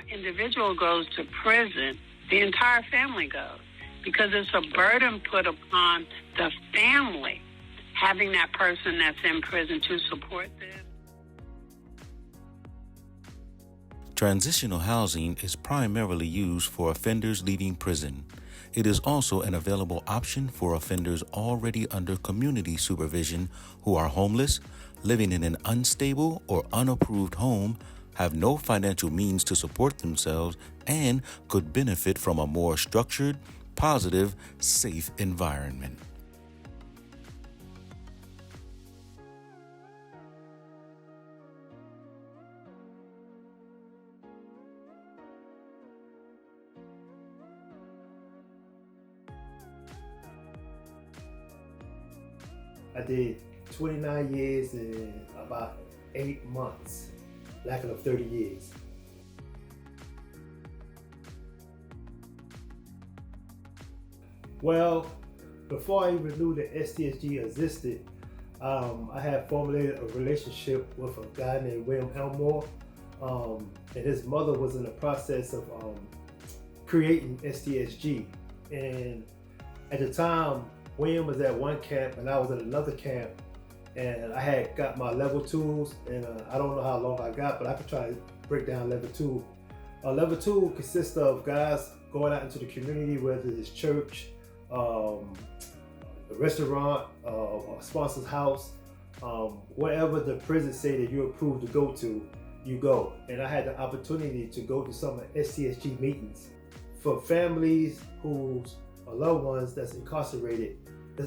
individual goes to prison, the entire family goes, because it's a burden put upon the family having that person that's in prison to support them. Transitional housing is primarily used for offenders leaving prison. It is also an available option for offenders already under community supervision who are homeless, living in an unstable or unapproved home, have no financial means to support themselves, and could benefit from a more structured, positive, safe environment. I did 29 years in about 8 months, lacking of 30 years. Well, before I even knew that STSG existed, I had formulated a relationship with a guy named William Elmore, and his mother was in the process of creating STSG. And at the time, William was at one camp and I was at another camp, and I had got my level 2s, and I don't know how long I got, but I could try to break down level 2. Level 2 consists of guys going out into the community, whether it's church, a restaurant, a sponsor's house, whatever the prison say that you're approved to go to, you go. And I had the opportunity to go to some of STSG meetings for families whose loved ones that's incarcerated.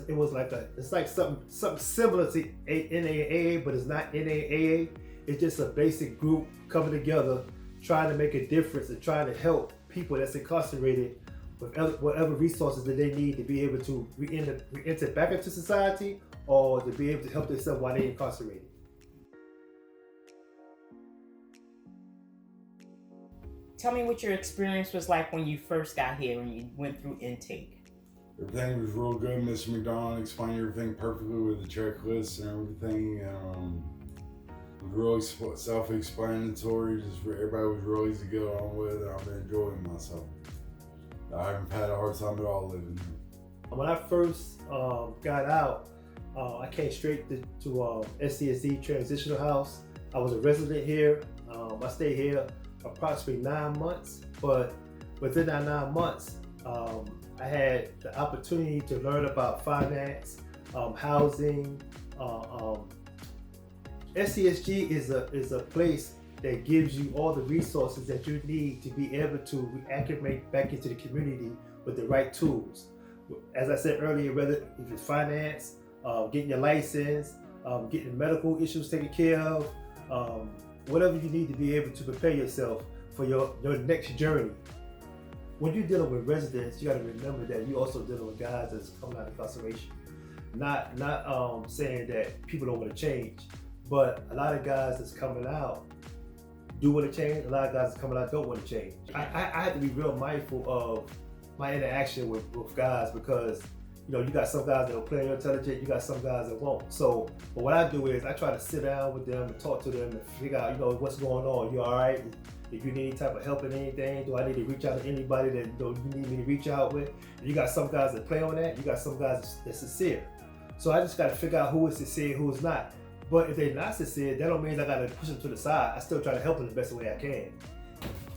It was like it's like something similar to NAAA, but it's not NAAA. It's just a basic group coming together, trying to make a difference and trying to help people that's incarcerated with whatever resources that they need to be able to re-enter back into society, or to be able to help themselves while they're incarcerated. Tell me what your experience was like when you first got here and you went through intake. Everything was real good. Mr. McDonald explained everything perfectly with the checklist and everything. It was really self-explanatory. Everybody was real easy to get on with, and I've been enjoying myself. I haven't had a hard time at all living here. When I first got out, I came straight to SCSD Transitional House. I was a resident here. I stayed here approximately 9 months, but within that 9 months, I had the opportunity to learn about finance, housing. SCSG is a place that gives you all the resources that you need to be able to reacclimate back into the community with the right tools. As I said earlier, whether if it's finance, getting your license, getting medical issues taken care of, whatever you need to be able to prepare yourself for your next journey. When you're dealing with residents, you got to remember that you're also dealing with guys that's coming out of incarceration. Not saying that people don't want to change, but a lot of guys that's coming out do want to change. A lot of guys that's coming out don't want to change. I had to be real mindful of my interaction with guys, because you got some guys that will play intelligent, you got some guys that won't. So, but what I do is I try to sit down with them and talk to them and figure out, what's going on. You all right? If you need any type of help in anything, do I need to reach out to anybody that you need me to reach out with? And you got some guys that play on that. You got some guys that's sincere. So I just got to figure out who is sincere, who is not. But if they're not sincere, that don't mean I got to push them to the side. I still try to help them the best way I can.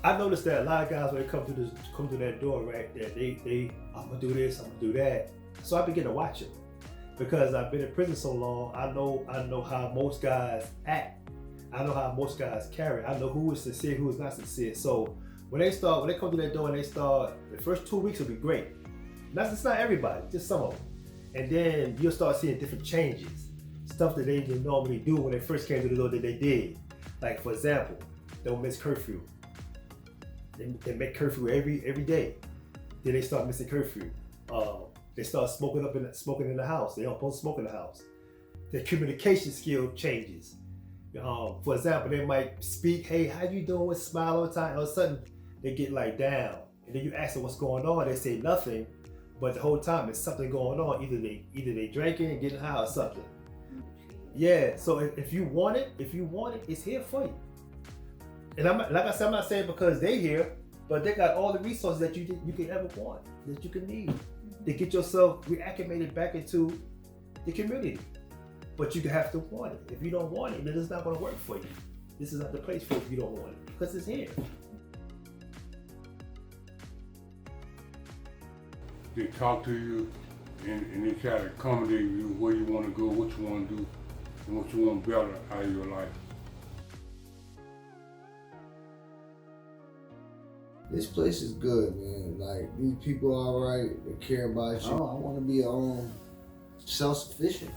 I noticed that a lot of guys, when they come through that door, right, that they I'm gonna do this, I'm gonna do that. So I begin to watch them, because I've been in prison so long. I know how most guys act. I know how most guys carry. I know who is sincere, who is not sincere. So when they come through that door and they start, the first 2 weeks will be great. It's not everybody, just some of them. And then you'll start seeing different changes, stuff that they didn't normally do when they first came to the door that they did. Like, for example, they'll miss curfew. They make curfew every day. Then they start missing curfew. They start smoking in the house. They don't supposed to smoke in the house. Their communication skill changes. For example, they might speak, "Hey, how you doing?" Smile all the time. All of a sudden, they get like down, and then you ask them what's going on. They say nothing, but the whole time there's something going on. Either they drinking and getting high or something. Yeah. So if you want it, it's here for you. And I'm like I said, I'm not saying because they're here, but they got all the resources that you can ever want, that you can need to get yourself reacclimated back into the community. But you have to want it. If you don't want it, then it's not going to work for you. This is not the place for it if you don't want it, because it's here. They talk to you and they try to accommodate you where you want to go, what you want to do, and what you want better out of your life. This place is good, man. Like, these people are alright. They care about you. I want to be self-sufficient.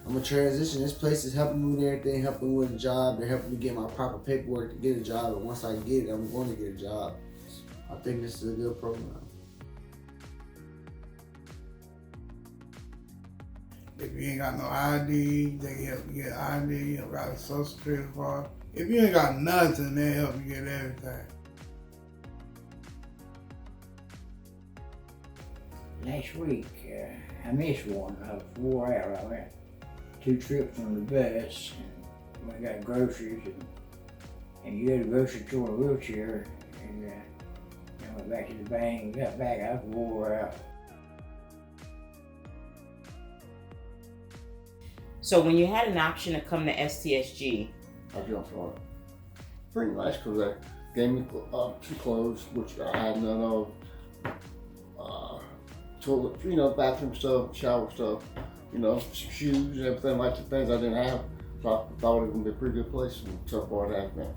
I'm a transition. This place is helping me with everything, helping me with a job. They're helping me get my proper paperwork to get a job. And once I get it, I'm going to get a job. I think this is a good program. If you ain't got no ID, they can help you get ID. You don't got a social security card. If you ain't got nothing, they help you get everything. Last week, I missed one. I was wore out. I went 2 trips on the bus, and we got groceries, and you go to the grocery store in a wheelchair, and I went back to the bank and got back. I was wore out. So when you had an option to come to STSG, I jumped on it. Pretty nice because they gave me some clothes, which I had none of. Toilet, bathroom stuff, shower stuff, some shoes and everything, like the things I didn't have. So I thought it was going to be a pretty good place and so far it has been.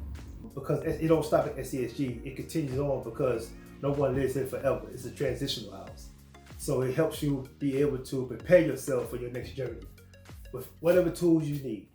Because it don't stop at SCSG, it continues on because no one lives there forever. It's a transitional house. So it helps you be able to prepare yourself for your next journey with whatever tools you need.